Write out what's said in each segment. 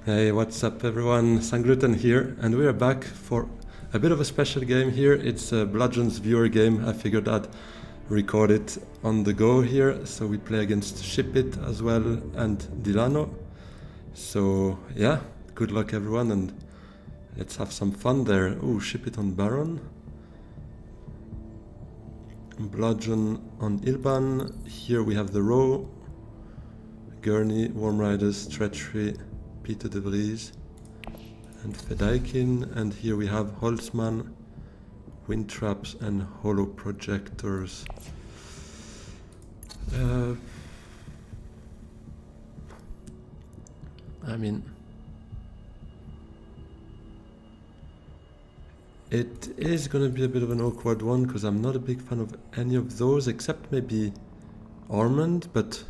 Hey, what's up everyone? Sangluten here, and we are back for a bit of a special game here. It's a Bludgeon's viewer game. I figured I'd record it on the go here. So we play against SHIPIT as well and DYLANO. So yeah, good luck everyone and let's have some fun there. Ooh, SHIPIT on Baron. Bludgeon on Ilban. Here we have the row. Gurney, Worm Riders, Treachery, Peter de Vries and Fedaykin, and here we have Holzmann, Wind Traps and Holo Projectors. I mean, it is gonna be a bit of an awkward one because I'm not a big fan of any of those except maybe Ormond, but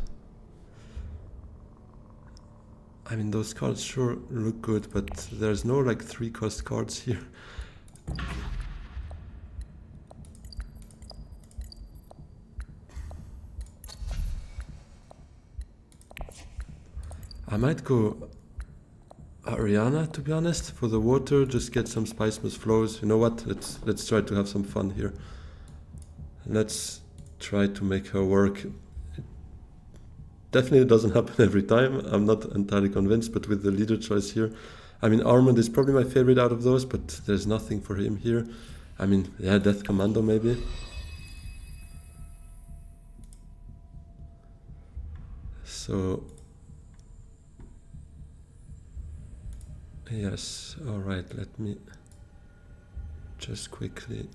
I mean, those cards sure look good, but there's no like 3-cost cards here. I might go Ariana, to be honest, for the water, just get some Spicemas flows. You know what, let's try to have some fun here. Let's try to make her work. Definitely doesn't happen every time, I'm not entirely convinced, but with the leader choice here, I mean, Armand is probably my favorite out of those, but there's nothing for him here. I mean, yeah, Death Commando maybe. So, yes, alright, let me just quickly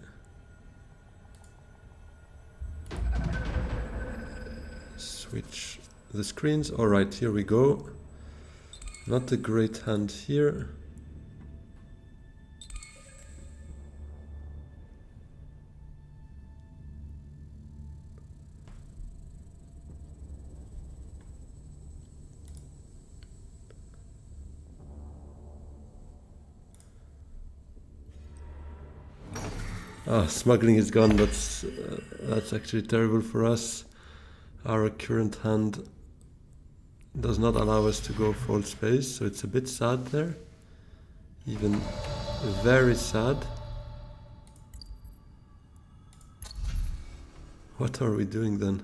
switch the screens. Alright, here we go. Not a great hand here. Ah, smuggling is gone. That's actually terrible for us. Our current hand does not allow us to go full space, so it's a bit sad there. Even very sad. What are we doing then?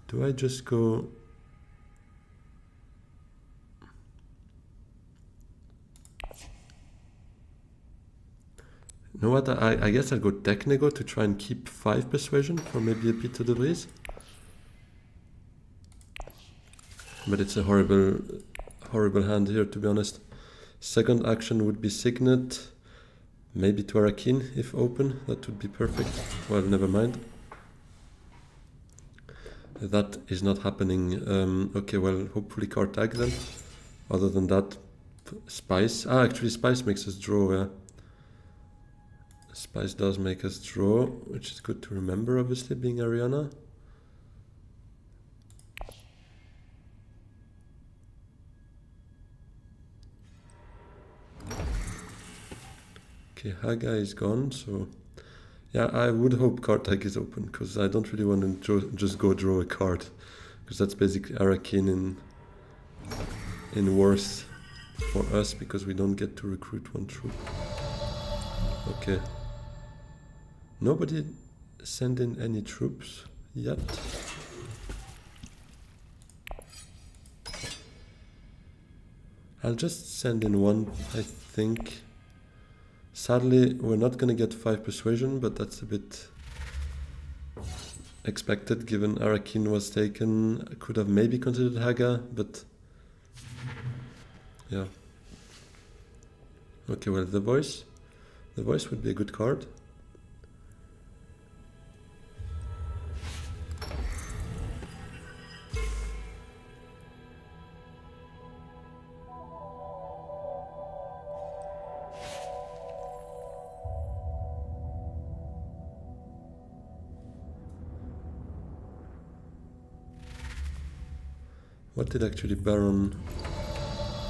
Do I just go... You know what, I guess I'll go Technego to try and keep 5 persuasion for maybe a Peter de Vries. But it's a horrible hand here, to be honest. Second action would be Signet, maybe to Arakin if open, that would be perfect. Well, never mind. That is not happening. Okay, well, hopefully card tag then. Other than that, Spice. Ah, actually Spice makes us draw, yeah. Spice does make us draw, which is good to remember, obviously, being Ariana. Okay, Haga is gone, so... Yeah, I would hope card tag is open, because I don't really want to just go draw a card. Because that's basically Arakin in worse for us, because we don't get to recruit one troop. Okay. Nobody send in any troops yet. I'll just send in one, I think. Sadly, we're not gonna get 5 persuasion, but that's a bit expected given Arakin was taken. I could have maybe considered Haga, but yeah. Okay, well, the voice would be a good card. What did actually Baron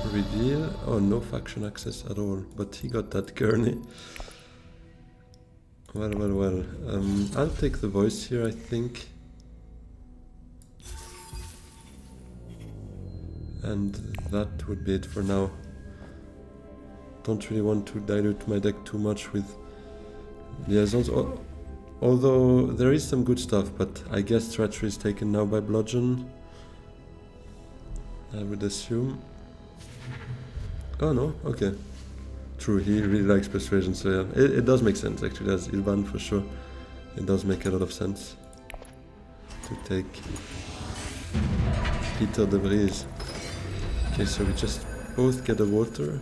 reveal? Oh, no faction access at all, but he got that Gurney. Well. I'll take the voice here, I think. And that would be it for now. Don't really want to dilute my deck too much with liaisons, although there is some good stuff, but I guess Treachery is taken now by Bludgeon, I would assume. Oh no, okay. True, he really likes Persuasion, so yeah, it does make sense actually, as Ilban for sure. It does make a lot of sense to take Peter de Vries. Okay, so we just both get a water.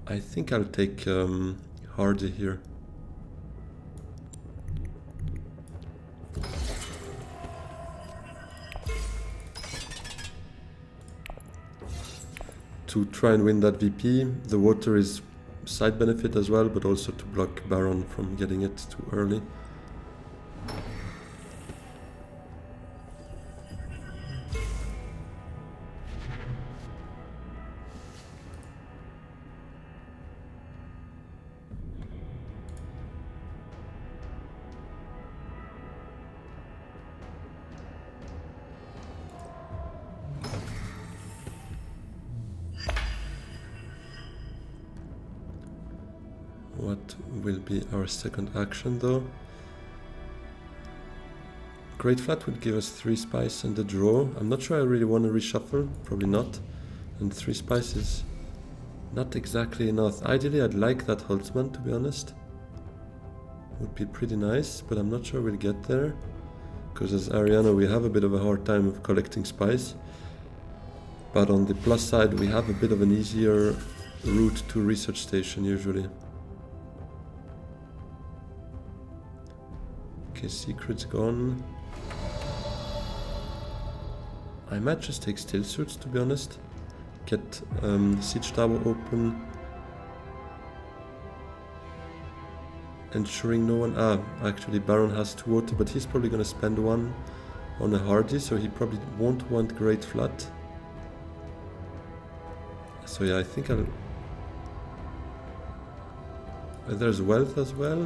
I think I'll take Hardy here. To try and win that VP. The water is side benefit as well, but also to block Baron from getting it too early. What will be our second action though? Great Flat would give us 3 spice and a draw. I'm not sure I really want to reshuffle, probably not. And 3 spice is not exactly enough. Ideally I'd like that Holtzman, to be honest. Would be pretty nice, but I'm not sure we'll get there. Because as Ariana we have a bit of a hard time of collecting spice. But on the plus side we have a bit of an easier route to research station usually. Okay, Secret's gone. I might just take Still Suits, to be honest. Get Siege Tower open. Ensuring no one... actually Baron has 2 water, but he's probably gonna spend 1 on a Hardy, so he probably won't want Great Flat. So yeah, I think I'll... there's Wealth as well.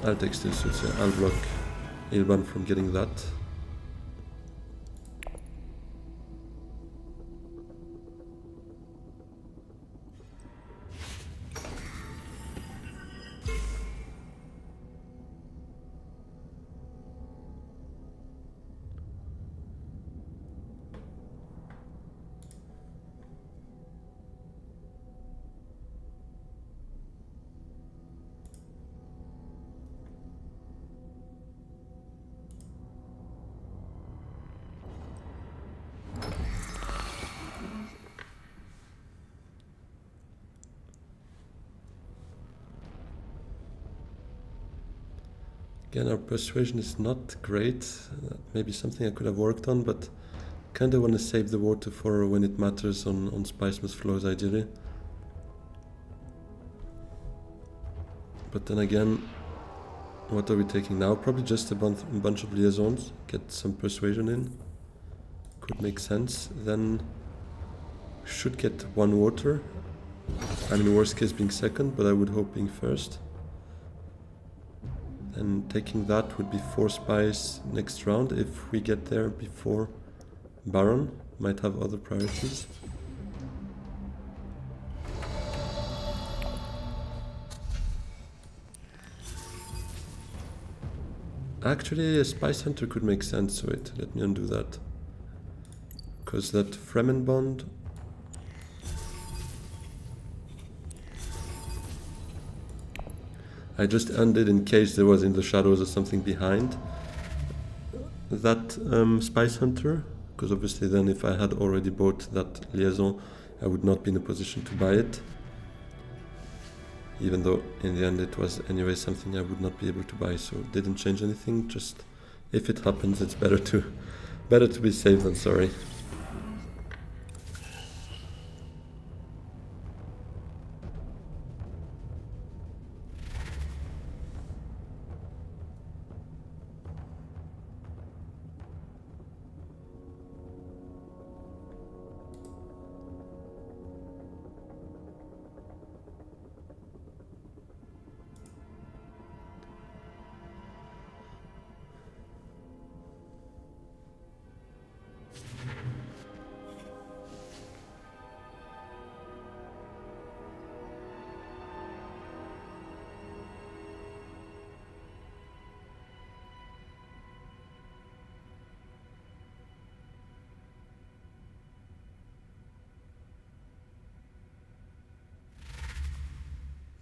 I'll take Still Suits, yeah. I'll block Ilban from getting that. Again, our persuasion is not great. Maybe something I could have worked on, but kind of want to save the water for when it matters on Spice Must Flows, ideally. But then again, what are we taking now? Probably just a bunch of liaisons. Get some persuasion in. Could make sense. Then should get 1 water. I mean, worst case being second, but I would hope being first. And taking that would be 4 spice next round if we get there before Baron. Might have other priorities. Actually, a Spice Hunter could make sense, so wait, let me undo that. Because that Fremen Bond... I just undid in case there was in the shadows or something behind that Spice Hunter, because obviously then if I had already bought that liaison, I would not be in a position to buy it. Even though in the end it was anyway something I would not be able to buy, so it didn't change anything. Just if it happens, it's better to be safe than sorry.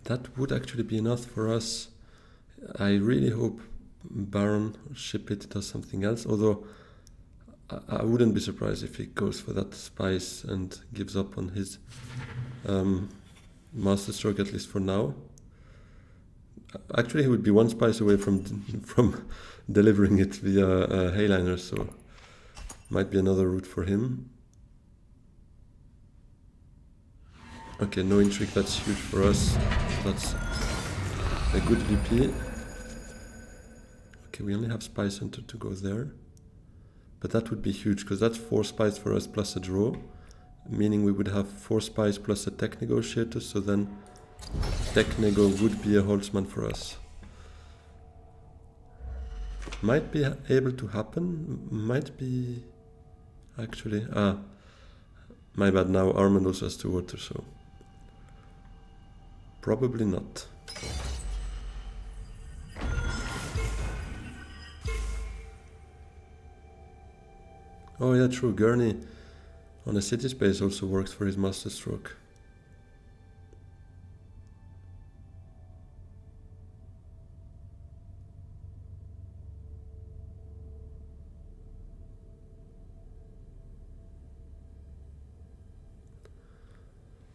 That would actually be enough for us. I really hope Baron Ship It does something else, although I wouldn't be surprised if he goes for that spice and gives up on his master stroke, at least for now. Actually, he would be one spice away from delivering it via Hayliner, so might be another route for him. Okay, no intrigue, that's huge for us. That's a good VP. Okay, we only have Spice Hunter to go there. But that would be huge, because that's 4 spies for us plus a draw. Meaning we would have 4 spies plus a tech negotiator, so then tech nego would be a Holtzman for us. Might be able to happen, might be... Actually, my bad, now Armand also has 2 water, so... Probably not. Oh yeah, true, Gurney on a city space also works for his master stroke.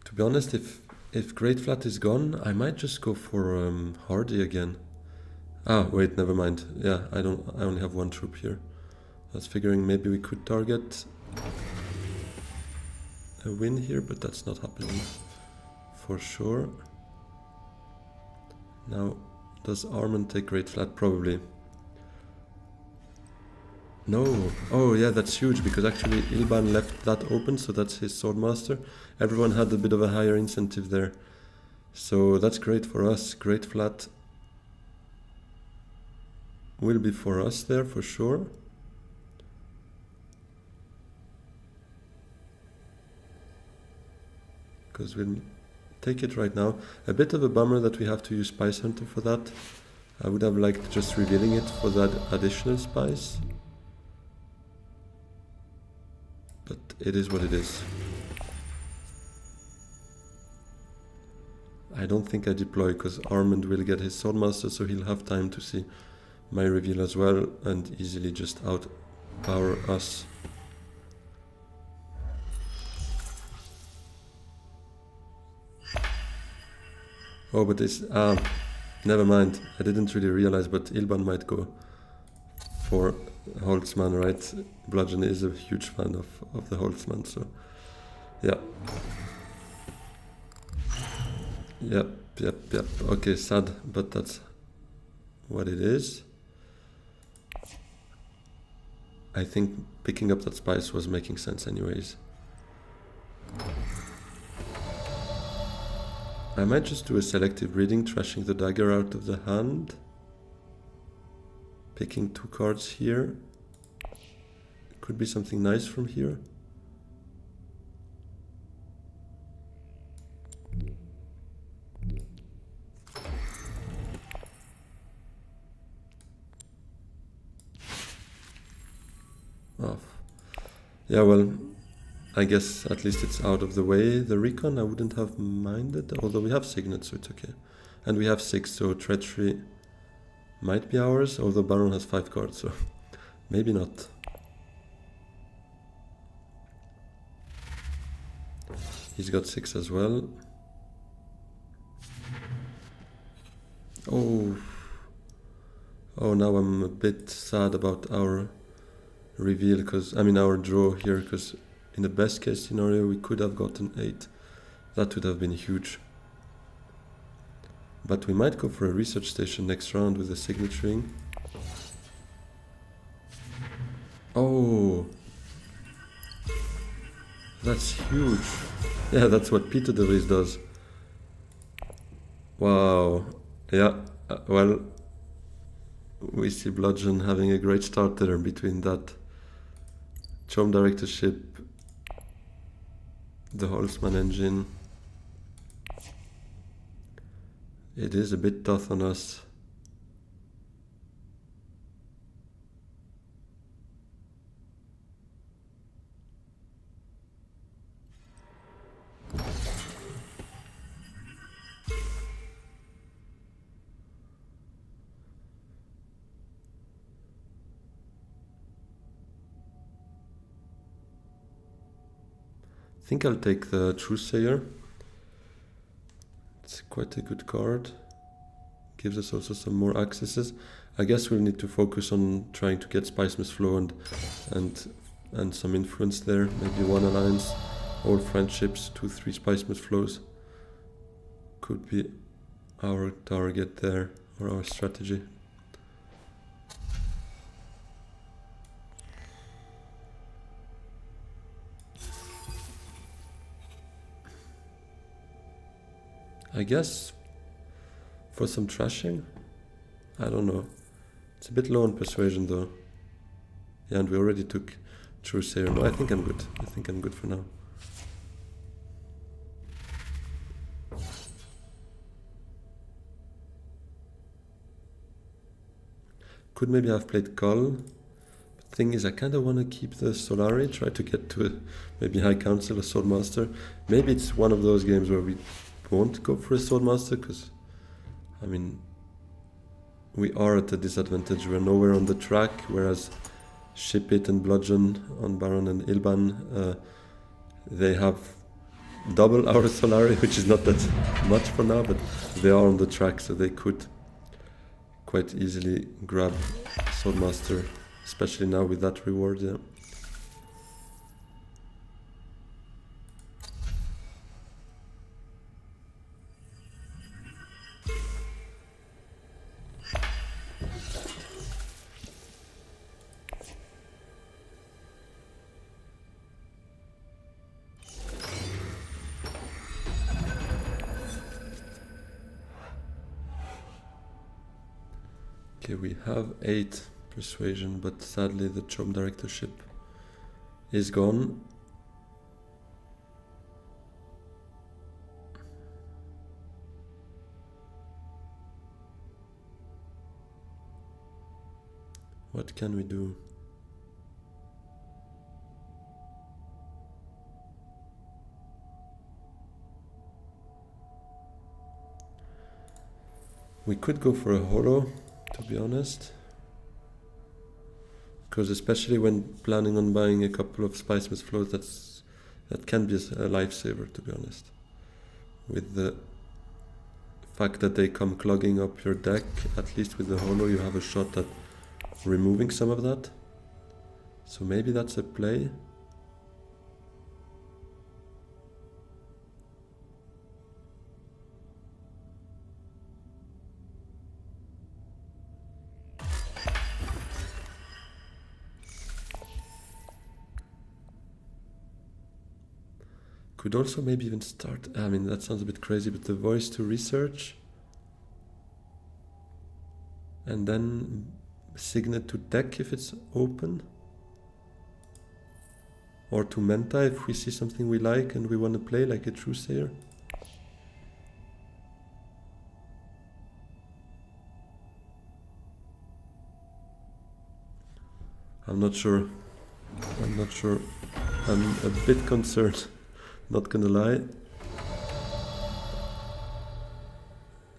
To be honest, if Great Flat is gone, I might just go for Hardy again. Ah, wait, never mind. Yeah, I only have 1 troop here. I was figuring maybe we could target a win here, but that's not happening for sure. Now, does Armand take Great Flat? Probably. No. Oh yeah, that's huge, because actually Ilban left that open, so that's his Swordmaster. Everyone had a bit of a higher incentive there. So that's great for us. Great Flat will be for us there for sure. Because we'll take it right now. A bit of a bummer that we have to use Spice Hunter for that. I would have liked just revealing it for that additional spice. But it is what it is. I don't think I deploy, because Armand will get his Swordmaster, so he'll have time to see my reveal as well and easily just outpower us. Oh, but this... never mind. I didn't really realize, but Ilban might go for Holtzman, right? Bludgeon is a huge fan of the Holtzman, so... Yeah. Yep. Okay, sad, but that's what it is. I think picking up that spice was making sense anyways. I might just do a selective reading, trashing the dagger out of the hand. Picking 2 cards here. Could be something nice from here. Oh. Yeah, well, I guess at least it's out of the way. The recon I wouldn't have minded, although we have Signet, so it's okay. And we have 6, so Treachery might be ours, although Baron has 5 cards, so maybe not. He's got 6 as well. Oh, now I'm a bit sad about our reveal, because our draw here, because in the best case scenario we could have gotten 8. That would have been huge. But we might go for a research station next round with a signet ring. Oh, that's huge. Yeah, that's what Peter de Vries does. Wow. Yeah, well, we see Bludgeon having a great start there between that Chom Directorship, the Holtzman engine. It is a bit tough on us. think I'll take the Truesayer. It's quite a good card. Gives us also some more accesses. I guess we'll need to focus on trying to get Spicemist Flow and some influence there. Maybe one alliance, all friendships, 2-3 Spicemist Flows could be our target there, or our strategy. I guess for some trashing? I don't know. It's a bit low on persuasion though. Yeah, and we already took Truesayer. No, I think I'm good. I think I'm good for now. Could maybe have played Cull. Thing is, I kind of want to keep the Solari, try to get to maybe High Council or Swordmaster. Maybe it's one of those games where we won't go for a Swordmaster, because, I mean, we are at a disadvantage. We're nowhere on the track, whereas Ship It and Bludgeon on Baron and Ilban, they have double our Solari, which is not that much for now, but they are on the track, so they could quite easily grab Swordmaster, especially now with that reward, yeah. Okay, we have 8 persuasion, but sadly the Chom directorship is gone. What can we do? We could go for a holo, to be honest, because especially when planning on buying a couple of Spicemist Flows, that can be a lifesaver, to be honest. With the fact that they come clogging up your deck, at least with the holo you have a shot at removing some of that. So maybe that's a play. Could also maybe even start, I mean that sounds a bit crazy, but the voice to research and then signet to deck if it's open, or to menta if we see something we like and we want to play, like a Truesayer. I'm not sure. I'm a bit concerned. Not gonna lie.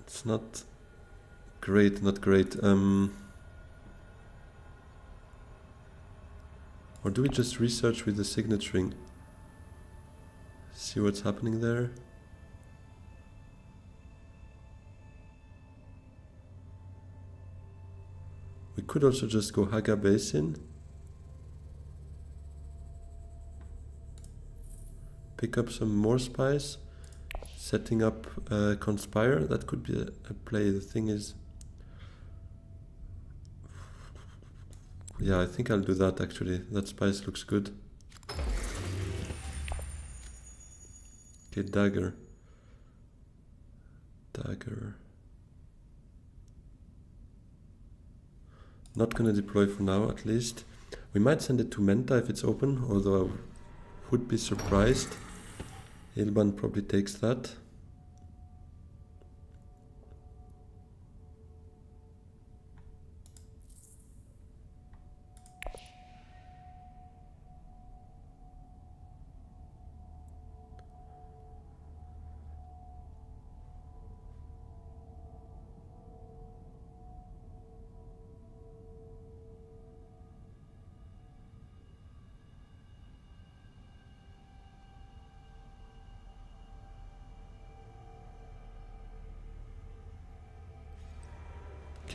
It's not great, not great. Or do we just research with the signet ring? See what's happening there? We could also just go Haga Basin. Pick up some more spice, setting up Conspire. That could be a play. The thing is, yeah, I think I'll do that actually. That spice looks good. Okay, dagger. Not gonna deploy for now, at least. We might send it to Menta if it's open, although I would be surprised. Ilban probably takes that.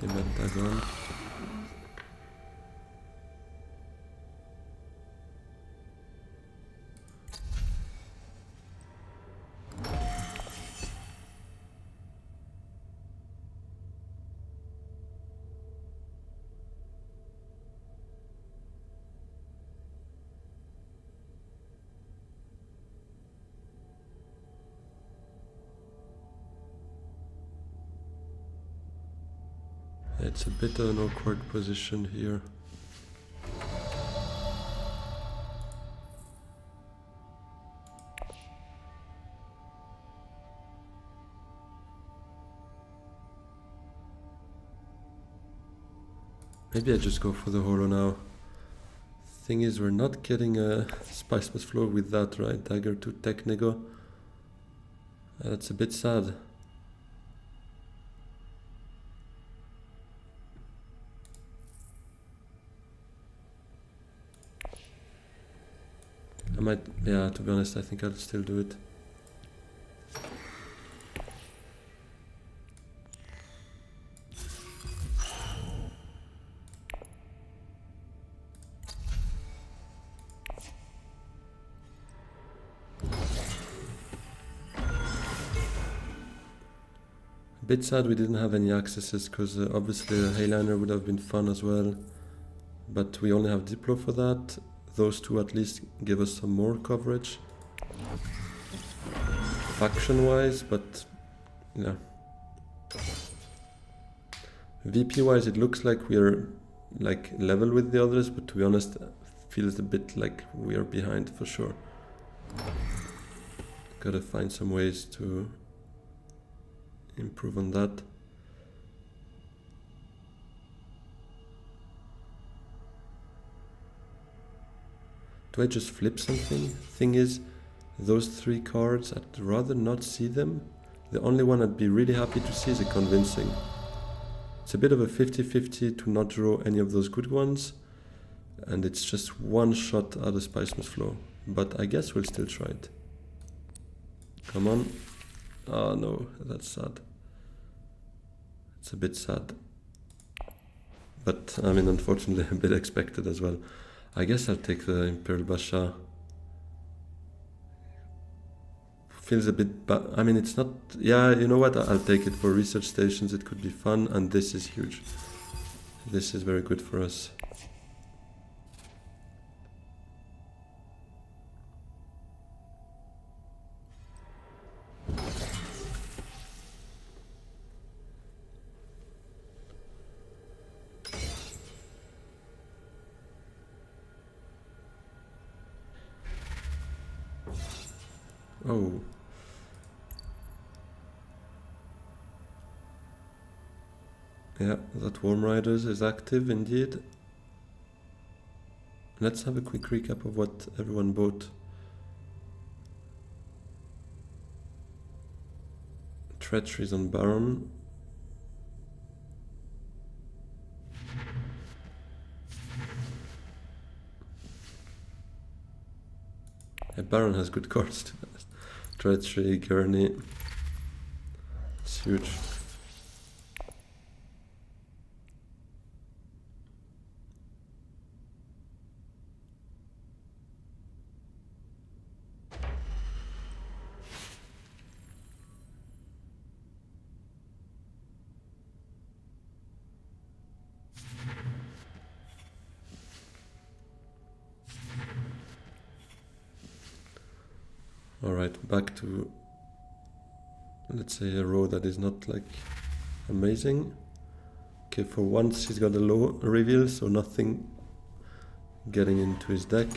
Okay, Pentagon. It's a bit of an awkward position here. Maybe I just go for the holo now. Thing is, we're not getting a Spice Must Flow with that, right? Dagger to Tech Nego. That's a bit sad. I might, yeah, to be honest, I think I'll still do it. Bit sad we didn't have any accesses, because obviously a Hayliner would have been fun as well. But we only have Diplo for that. Those two at least give us some more coverage. Faction-wise, but yeah. VP-wise, it looks like we're like level with the others, but to be honest, feels a bit like we are behind for sure. Gotta find some ways to improve on that. Do I just flip something? Thing is, those three cards, I'd rather not see them. The only one I'd be really happy to see is a convincing. It's a bit of a 50-50 to not draw any of those good ones, and it's just one shot out of Spice Must Flow. But I guess we'll still try it. Come on. Oh no, that's sad. It's a bit sad. But I mean, unfortunately, a bit expected as well. I guess I'll take the Imperial Basha. Feels a bit I mean, it's not... Yeah, you know what? I'll take it for research stations. It could be fun, and this is huge. This is very good for us. Oh. Yeah, that Worm Riders is active indeed. Let's have a quick recap of what everyone bought. Treacheries on Baron. Yeah, Baron has good cards too. Treachery, Gurney. It's huge. Alright, back to, let's say, a row that is not like amazing. Okay, for once he's got a low reveal, so nothing getting into his deck.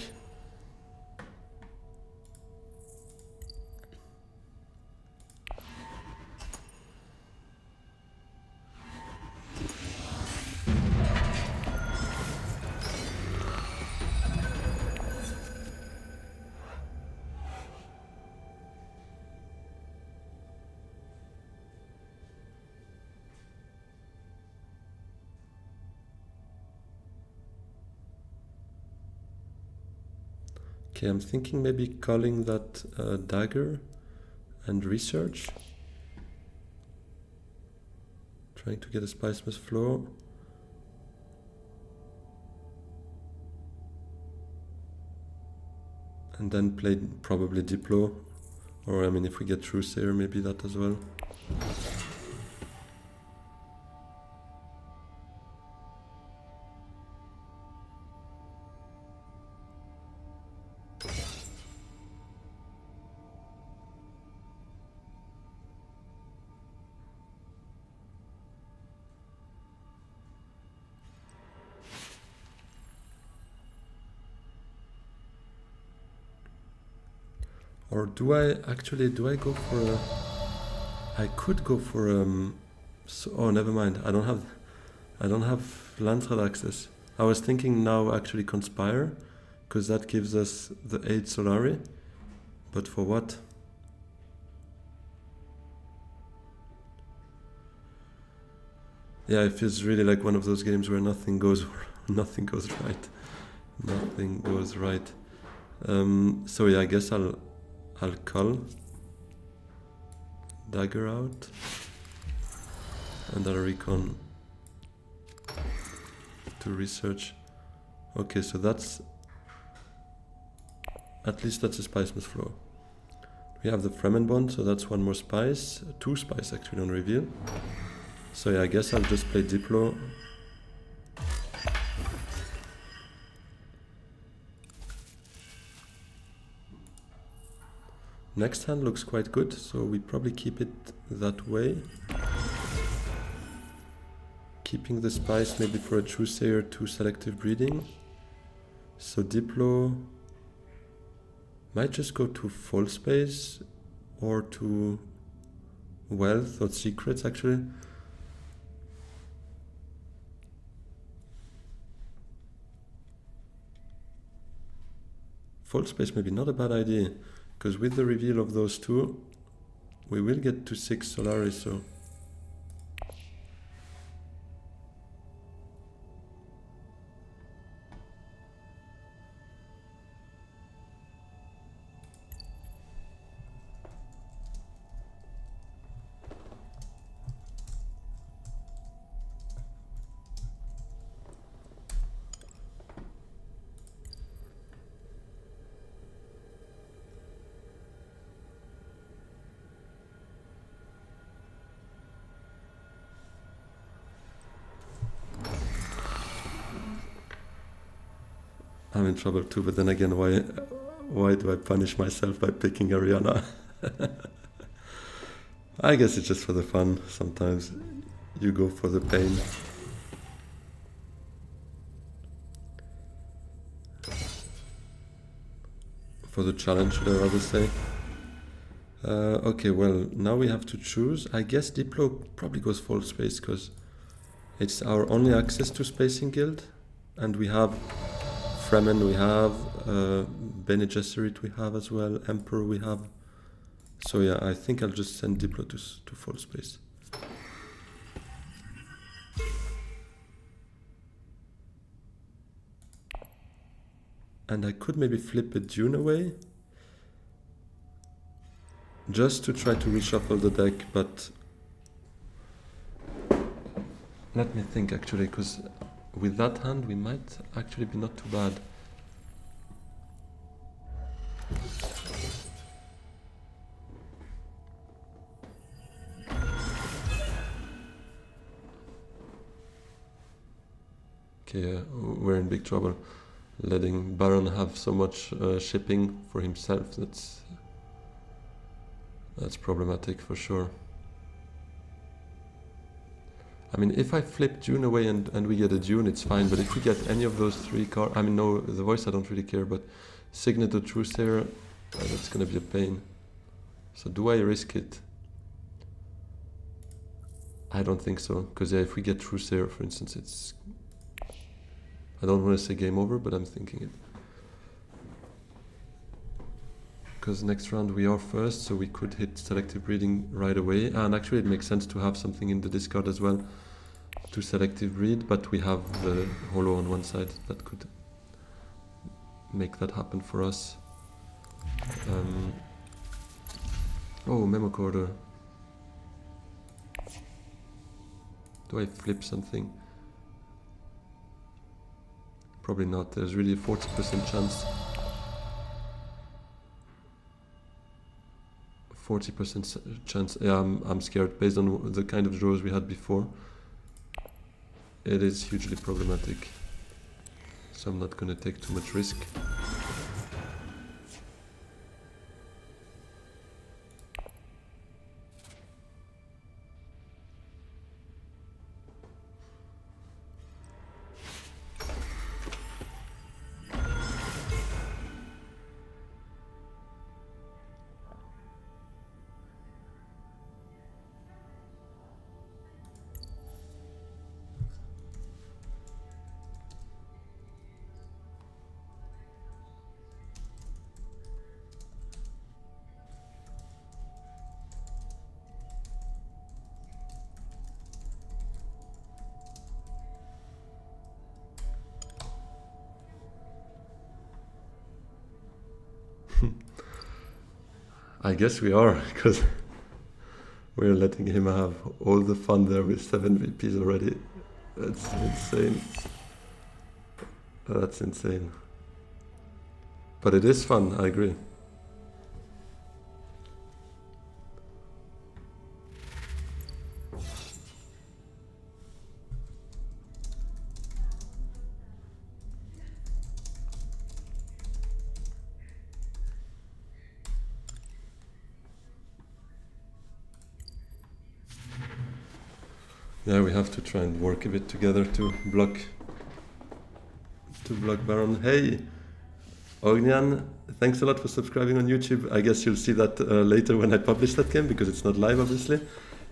Okay, I'm thinking maybe calling that dagger and research. Trying to get a Spicemas flow. And then play probably Diplo. Or I mean if we get Truesayer, maybe that as well. Or do I go for a... I could go for oh, never mind. I don't have Landsraad access. I was thinking now actually Conspire, because that gives us the 8 Solari. But for what? Yeah, it feels really like one of those games where nothing goes right. Nothing goes right. So yeah, I guess I'll cull, dagger out, and I'll recon to research. Okay, so that's... At least that's a Spicemas flow. We have the Fremen Bond, so that's one more spice. 2 spice actually on reveal. So yeah, I guess I'll just play Diplo. Next hand looks quite good, so we probably keep it that way. Keeping the spice maybe for a Truesayer to selective breeding. So Diplo might just go to full space or to wealth or secrets actually. Full space maybe not a bad idea. Because with the reveal of those two, we will get to 6 Solari, so... I'm in trouble too, but then again, why do I punish myself by picking Ariana? I guess it's just for the fun. Sometimes you go for the pain. For the challenge, should I rather say. Okay, well, now we have to choose. I guess Diplo probably goes full space, because it's our only access to Spacing Guild, and we have Fremen, we have Bene Gesserit, we have as well, Emperor we have. So yeah, I think I'll just send Diplo to full space. And I could maybe flip a Dune away, just to try to reshuffle the deck, but let me think actually, because with that hand we might actually be not too bad. Okay, we're in big trouble. Letting Baron have so much shipping for himself, that's problematic for sure. I mean, if I flip Dune away and we get a Dune, it's fine, but if we get any of those 3 cards, I mean, no, the voice I don't really care, but Signet or Truesayer, that's gonna be a pain. So do I risk it? I don't think so, because yeah, if we get Truesayer, for instance, it's... I don't want to say game over, but I'm thinking it. Because next round we are first, so we could hit selective breeding right away. And actually it makes sense to have something in the discard as well to selective breed, but we have the holo on one side that could make that happen for us. Oh, Memo Corridor. Do I flip something? Probably not. There's really a 40% chance. 40% chance. Yeah, I'm scared based on the kind of draws we had before. It is hugely problematic. So I'm not gonna take too much risk. I guess we are, because we're letting him have all the fun there with 7 VPs already. That's insane. That's insane. But it is fun, I agree. Yeah, we have to try and work a bit together to block Baron. Hey, Ognian, thanks a lot for subscribing on YouTube. I guess you'll see that later when I publish that game, because it's not live, obviously,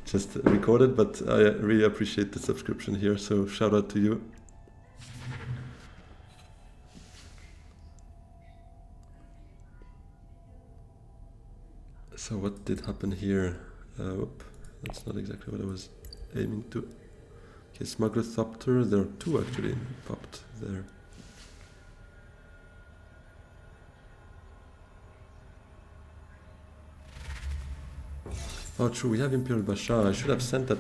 just recorded, but I really appreciate the subscription here, so shout out to you. So what did happen here? Whoop, that's not exactly what I was aiming to. Okay, Smuggler Thopter, there are 2 actually popped there. Oh true, we have Imperial Bashar. I should have sent that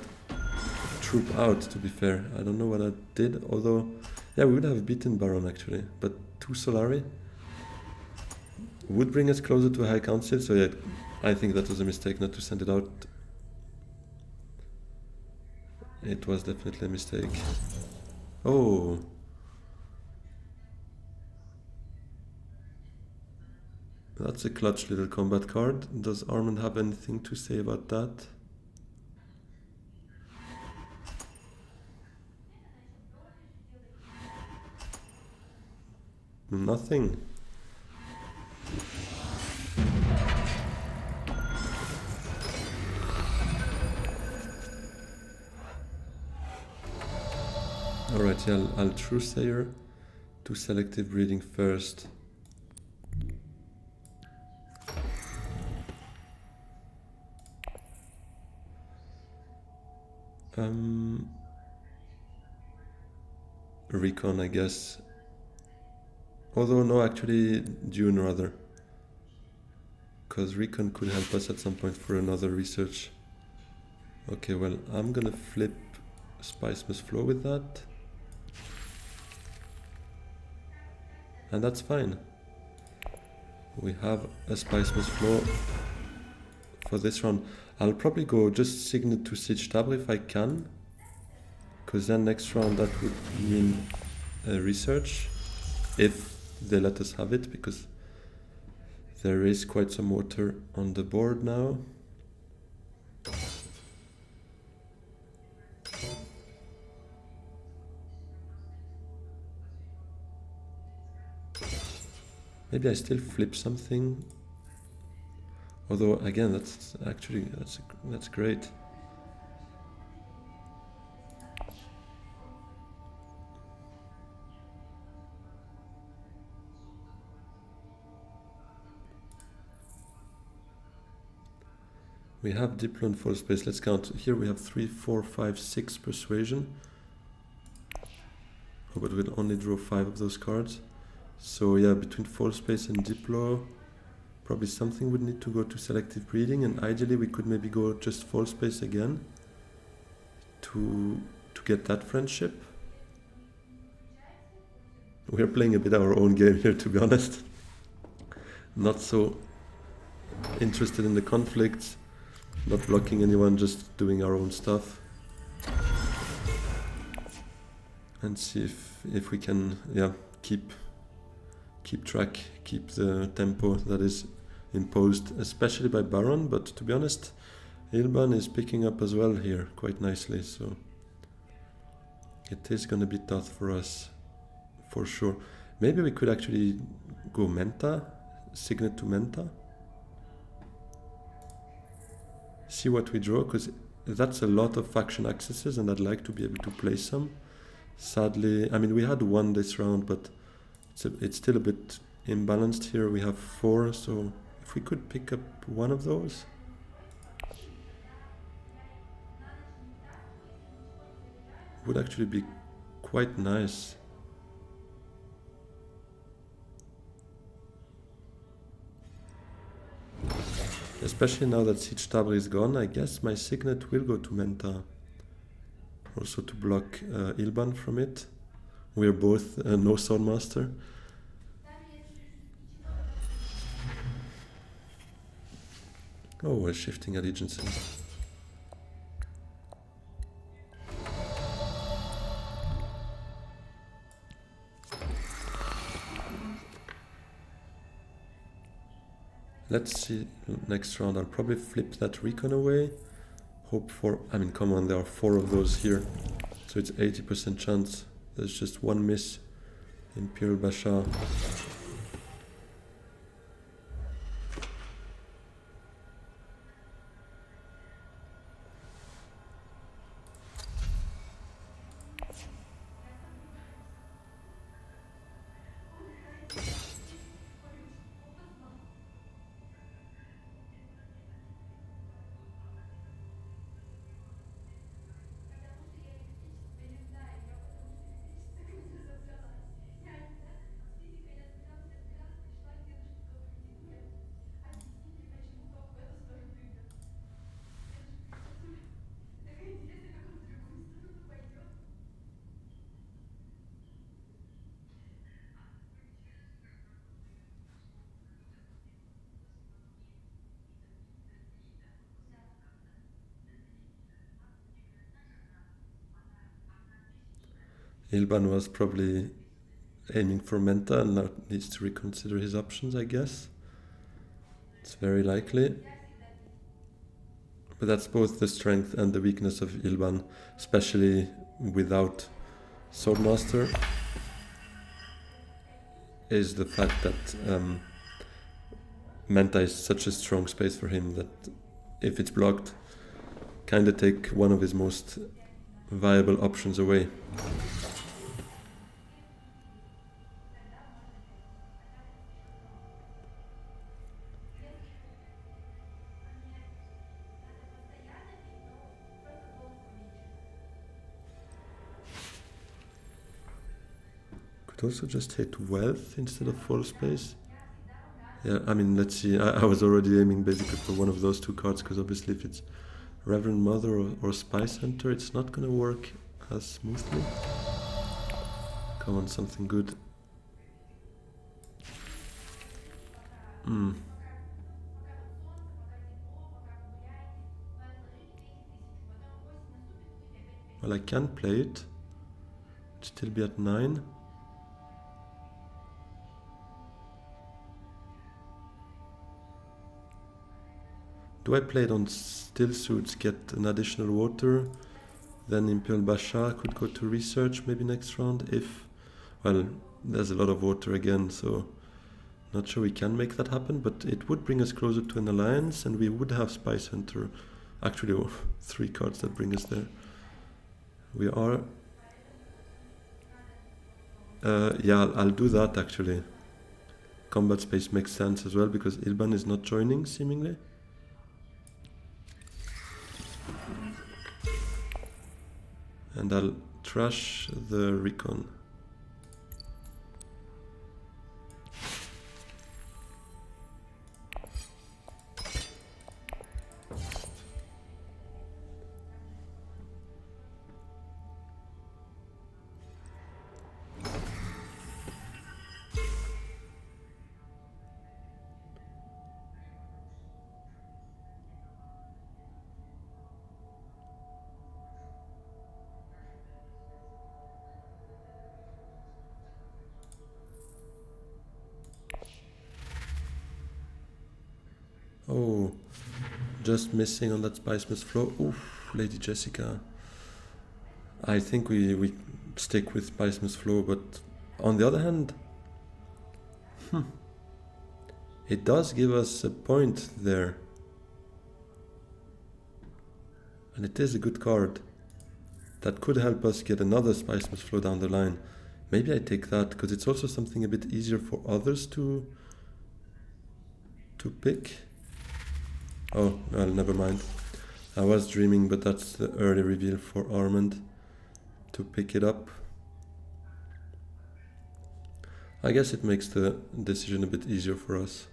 troop out, to be fair. I don't know what I did, although yeah, we would have beaten Baron actually, but 2 Solari would bring us closer to a High Council, so yeah, I think that was a mistake not to send it out. It was definitely a mistake. Oh. That's a clutch little combat card. Does Armand have anything to say about that? Nothing. Alright, yeah, I'll True Sayer to selective breeding first. Recon, I guess. Although no, actually Dune rather. Because Recon could help us at some point for another research. Okay, well, I'm gonna flip Spice Must Flow with that. And that's fine. We have a Spice Must Flow for this round. I'll probably go just Signet to Siege Tablet if I can. Because then next round that would mean research. If they let us have it, because there is quite some water on the board now. Maybe I still flip something. Although again, that's actually that's great. We have Diplo and full space. Let's count. Here we have 3, 4, 5, 6 persuasion. Oh, but we'll only draw 5 of those cards. So yeah, between full space and Diplo, probably something would need to go to selective breeding, and ideally we could maybe go just full space again to get that friendship. We're playing a bit our own game here, to be honest. Not so interested in the conflicts, not blocking anyone, just doing our own stuff. And see if we can, yeah, keep track, keep the tempo that is imposed, especially by Baron, but to be honest, Ilban is picking up as well here quite nicely, so it is gonna be tough for us, for sure. Maybe we could actually go Menta, Signet to Menta. See what we draw, because that's a lot of faction accesses and I'd like to be able to play some. Sadly, I mean, we had one this round, but it's still a bit imbalanced here. We have 4, so if we could pick up one of those. Would actually be quite nice. Especially now that Siege Tabri is gone, I guess my Signet will go to Menta. Also to block Ilban from it. We're both no Swordmaster. Oh, we're shifting allegiances. Let's see, next round I'll probably flip that recon away. Hope for, I mean, come on, there are 4 of those here. So it's 80% chance. There's just one miss. Imperial Basha. Ilban was probably aiming for Menta and now needs to reconsider his options, I guess. It's very likely. But that's both the strength and the weakness of Ilban, especially without Swordmaster, is the fact that Menta is such a strong space for him that if it's blocked, kinda take one of his most viable options away. Could also just hit wealth instead of full space. Yeah, I mean, let's see. I was already aiming basically for one of those 2 cards, because obviously if it's Reverend Mother or Spy Center, it's not gonna work as smoothly. Come on, something good. Well, I can play it. Still be at 9. Do I play it on still suits, get an additional water? Then Imperial Basha could go to research maybe next round if... Well, there's a lot of water again, so not sure we can make that happen, but it would bring us closer to an alliance and we would have Spy Center. Actually, 3 cards that bring us there. We are... yeah, I'll do that actually. Combat space makes sense as well because Ilban is not joining seemingly. And I'll trash the recon. just missing on that spice must flow. Oof, Lady Jessica. I think we stick with spice must flow, but on the other hand, it does give us a point there. And it is a good card. That could help us get another spice must flow down the line. Maybe I take that, because it's also something a bit easier for others to pick. Oh, well, never mind. I was dreaming, but that's the early reveal for Armand to pick it up. I guess it makes the decision a bit easier for us.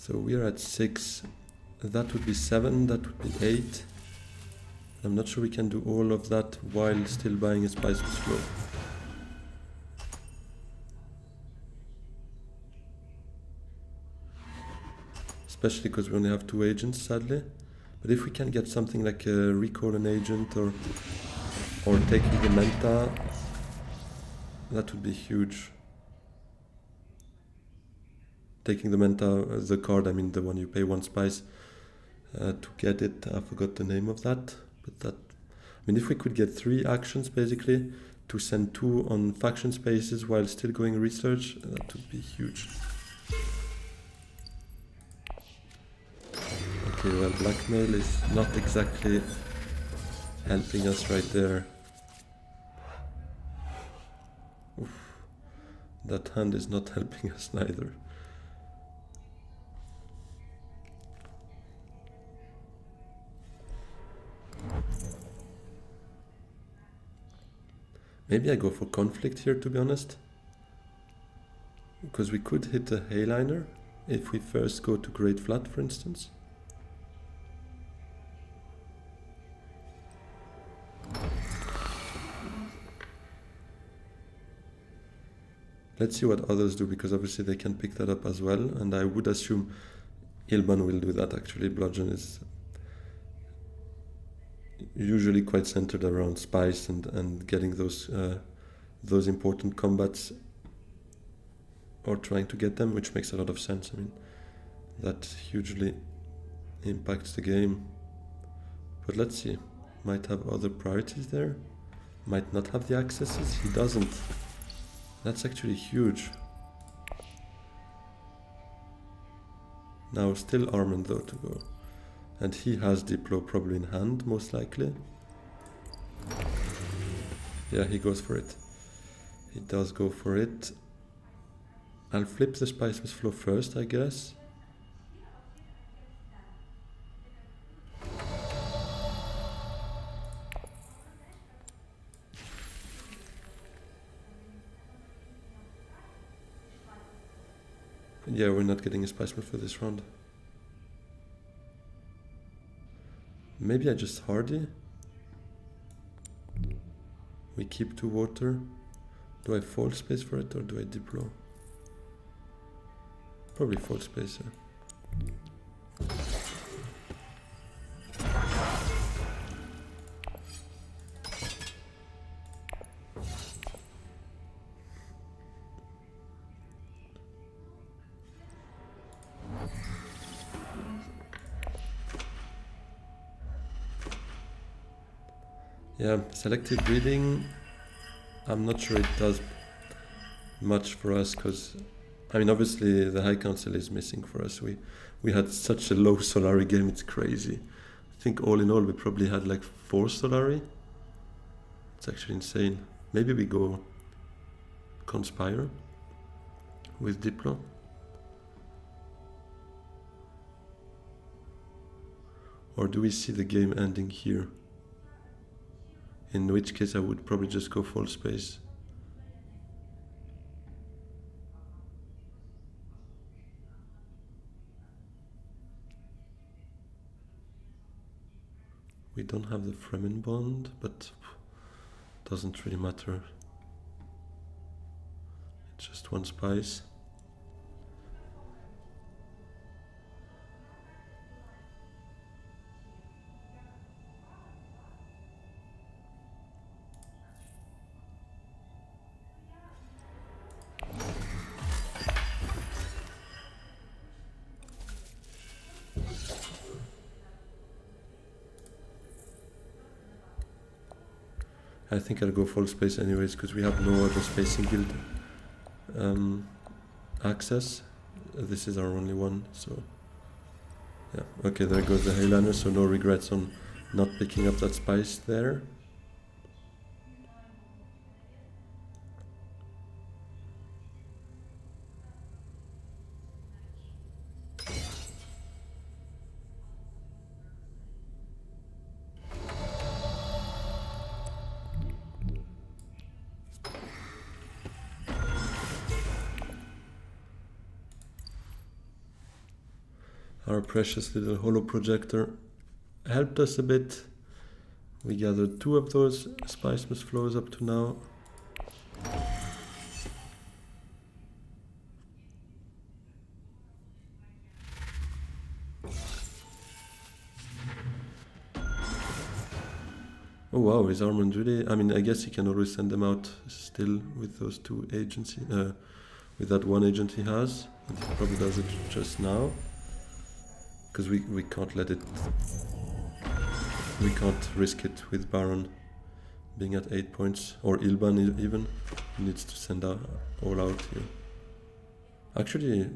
So we are at 6, that would be 7, that would be 8. I'm not sure we can do all of that while still buying a spice must flow. Especially because we only have 2 agents, sadly. But if we can get something like a recall an agent or taking the Menta, that would be huge. Taking the Menta, the card, I mean the one you pay 1 spice to get it. I forgot the name of that. But that, I mean, if we could get 3 actions basically to send 2 on faction spaces while still going research, that would be huge. Okay, well, blackmail is not exactly helping us right there. Oof. That hand is not helping us neither. Maybe I go for conflict here, to be honest. Because we could hit a Hayliner if we first go to Great Flat, for instance. Let's see what others do, because obviously they can pick that up as well, and I would assume Ilban will do that actually. Bludgeon is usually quite centered around spice and getting those important combats, or trying to get them, which makes a lot of sense. I mean, that hugely impacts the game. But let's see, might have other priorities there, might not have the accesses. He doesn't. That's actually huge. Now still Armand though to go. And he has Diplo probably in hand, most likely. Yeah, he goes for it. He does go for it. I'll flip the spice must flow first, I guess. Yeah, we're not getting a spice must for this round. Maybe I just hardy. We keep 2 water. Do I fall space for it or do I Diplo? Probably fall space, yeah. Yeah, selective breeding, I'm not sure it does much for us, because I mean obviously the High Council is missing for us. We had such a low Solari game, it's crazy. I think all in all we probably had like 4 Solari. It's actually insane. Maybe we go Conspire with Diplo. Or do we see the game ending here? In which case I would probably just go full space. We don't have the Fremen bond, but doesn't really matter. It's just one spice. I think I'll go full space anyways, because we have no other spacing guild access. This is our only one, so yeah. Okay, there goes the Highlander, so no regrets on not picking up that spice there. Our precious little holo projector helped us a bit. We gathered 2 of those spice must flows up to now. Oh wow, is Armand really? I mean, I guess he can always send them out still with those 2 agents, with that 1 agent he has. And he probably does it just now. Because we can't let it, we can't risk it with Baron being at 8 points, or Ilban even. He needs to send all out here. Actually,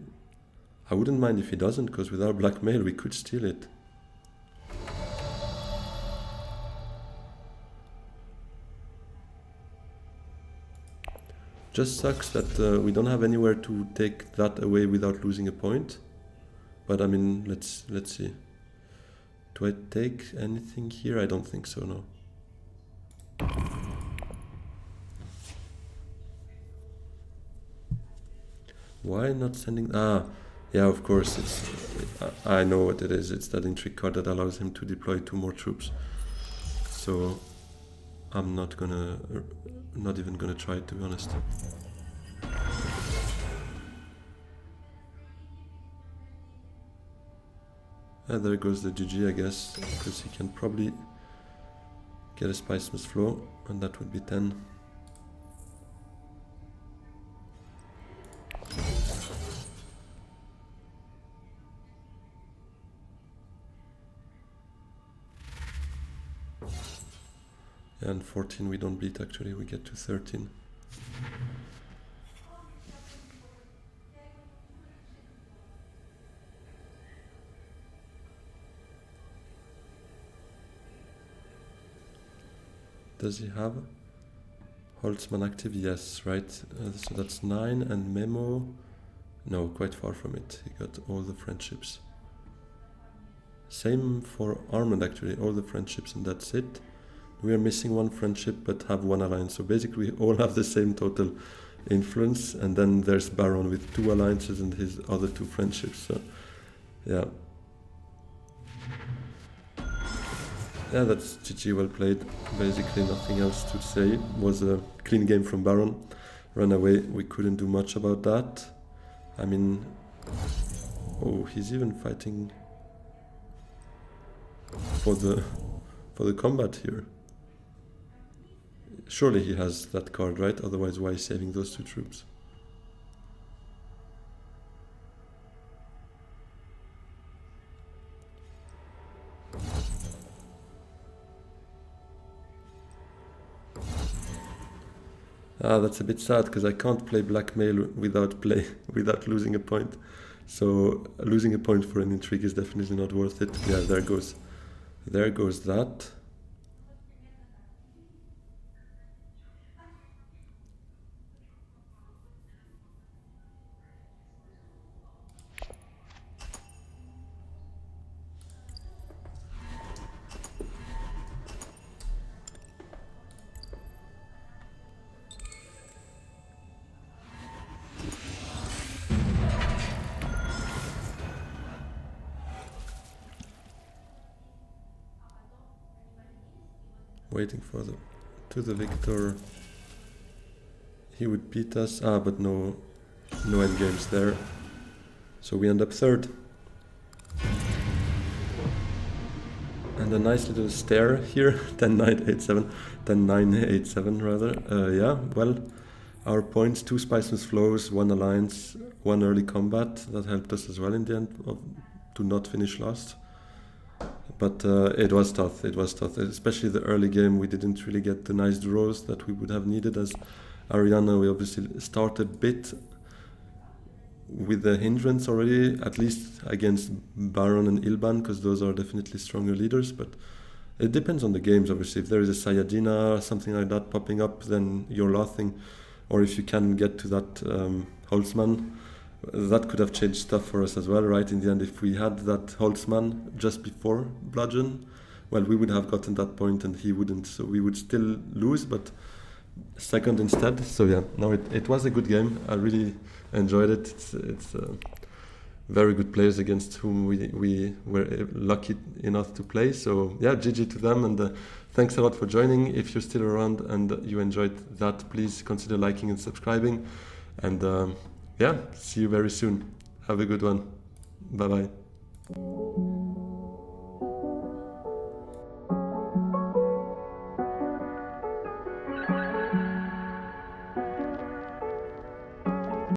I wouldn't mind if he doesn't, because with our blackmail we could steal it. Just sucks that we don't have anywhere to take that away without losing a point. But I mean, let's see. Do I take anything here? I don't think so, no. Why not sending... Ah, yeah, of course, it's... I know what it is. It's that intrigue card that allows him to deploy 2 more troops. So, I'm not even gonna try, to be honest. And there goes the GG, I guess, because he can probably get a spice must flow, and that would be 10. And 14 we don't beat, actually, we get to 13. Does he have Holtzman active? Yes, right. So that's 9, and Memo... No, quite far from it. He got all the friendships. Same for Armand, actually, all the friendships, and that's it. We are missing 1 friendship, but have 1 alliance. So basically we all have the same total influence, and then there's Baron with 2 alliances and his other 2 friendships. So, yeah. Yeah, that's GG, well played. Basically nothing else to say. It was a clean game from Baron. Run away, we couldn't do much about that. I mean... Oh, he's even fighting for the combat here. Surely he has that card, right? Otherwise why is he saving those 2 troops? Ah, that's a bit sad, because I can't play blackmail without losing a point. So losing a point for an intrigue is definitely not worth it. Yeah, there goes that. waiting for the victor. He would beat us. But no end games there. So we end up third. And a nice little stair here, 10-9-8-7, 10-9-8-7 rather. Yeah, well, our points, 2 Spiceman's flows, 1 alliance, 1 early combat. That helped us as well in the end to not finish last. But it was tough, especially the early game. We didn't really get the nice draws that we would have needed. As Ariana, we obviously started a bit with the hindrance already, at least against Baron and Ilban, because those are definitely stronger leaders. But it depends on the games, obviously. If there is a Sayajina or something like that popping up, then you're laughing. Or if you can get to that Holtzman, that could have changed stuff for us as well, right? In the end, if we had that Holtzman just before Bludgeon, well, we would have gotten that point and he wouldn't. So we would still lose, but second instead. So yeah, no, it was a good game. I really enjoyed it. It's very good players against whom we were lucky enough to play. So yeah, GG to them, and thanks a lot for joining. If you're still around and you enjoyed that, please consider liking and subscribing. And yeah, see you very soon. Have a good one. Bye bye.